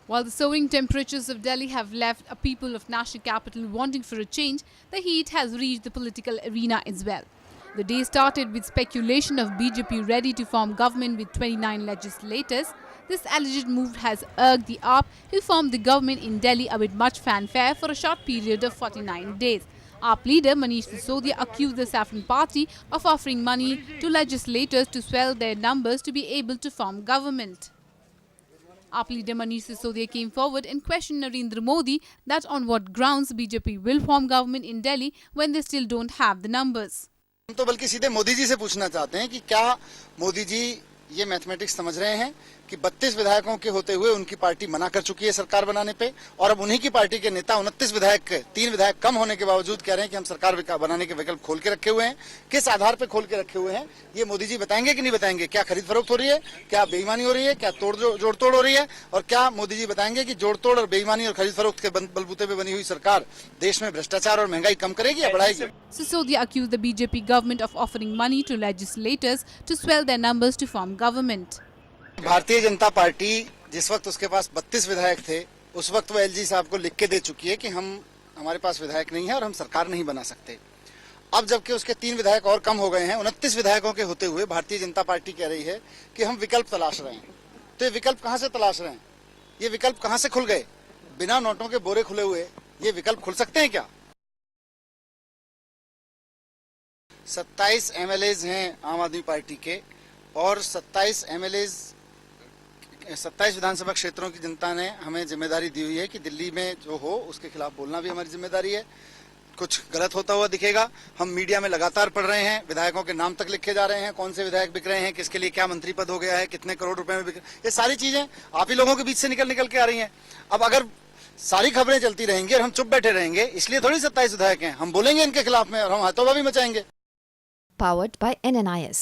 While the soaring temperatures of Delhi have left a people of national capital wanting for a change, the heat has reached the political arena as well. The day started with speculation of BJP ready to form government with 29 legislators. This alleged move has irked the AAP, who formed the government in Delhi amid much fanfare for a short period of 49 days. AAP leader Manish Sisodia accused the Saffron Party of offering money to legislators to swell their numbers to be able to form government. AAP leader Manish Sisodia came forward and questioned Narendra Modi that on what grounds BJP will form government in Delhi when they still don't have the numbers. हम तो बल्कि सीधे मोदी जी से पूछना चाहते हैं कि क्या मोदी जी ये मैथमेटिक्स समझ रहे हैं कि 32 विधायकों के होते हुए उनकी पार्टी मना कर चुकी है सरकार बनाने पे, और अब उन्हीं की पार्टी के नेता 29 विधायक 3 विधायक कम होने के बावजूद कह रहे हैं कि हम सरकार बनाने के विकल्प खोल के रखे हुए हैं। किस आधार पे खोल के रखे हुए हैं ये मोदी जी बताएंगे कि नहीं बताएंगे? क्या खरीद फरोख्त हो रही है, क्या बेईमानी हो रही है, क्या जोड़ तोड़ हो रही है, और क्या मोदी जी बताएंगे कि जोड़ तोड़ और बेईमानी और खरीद फरोख्त के बलबूते पे बनी हुई सरकार देश में भ्रष्टाचार और महंगाई कम करेगी या बढ़ाएगी? Sisodia accused the BJP government of offering money to legislators to swell their numbers to form government. Bharatiya Janata party जिस वक्त उसके पास 32 विधायक थे, उस वक्त वो एलजी साहब को लिख के दे चुकी है कि हमारे पास विधायक नहीं है और हम सरकार नहीं बना सकते। अब जबकि उसके 3 विधायक और कम हो गए हैं, 29 विधायकों के होते हुए भारतीय जनता पार्टी कह रही है कि हम विकल्प तलाश रहे हैं। तो ये विकल्प कहां से तलाश रहे हैं? ये विकल्प कहां से खुल गए? बिना नोटों के बोरे खुले हुए ये विकल्प खुल सकते हैं क्या? 27 एमएलएज हैं आम आदमी पार्टी के, और 27 एमएलएज 27 विधानसभा क्षेत्रों की जनता ने हमें जिम्मेदारी दी हुई है कि दिल्ली में जो हो उसके खिलाफ बोलना भी हमारी जिम्मेदारी है। कुछ गलत होता हुआ दिखेगा, हम मीडिया में लगातार पढ़ रहे हैं, विधायकों के नाम तक लिखे जा रहे हैं, कौन से विधायक बिक रहे हैं, किसके लिए क्या मंत्री पद हो गया है, कितने करोड़ रुपए में बिक, ये सारी चीजें आप ही लोगों के बीच से निकल के आ रही हैं। अब अगर सारी खबरें चलती रहेंगी और हम चुप बैठे रहेंगे, इसलिए थोड़ी 27 विधायक हैं, हम बोलेंगे इनके खिलाफ में और हम हाथों भी मचाएंगे। Powered by NNIS.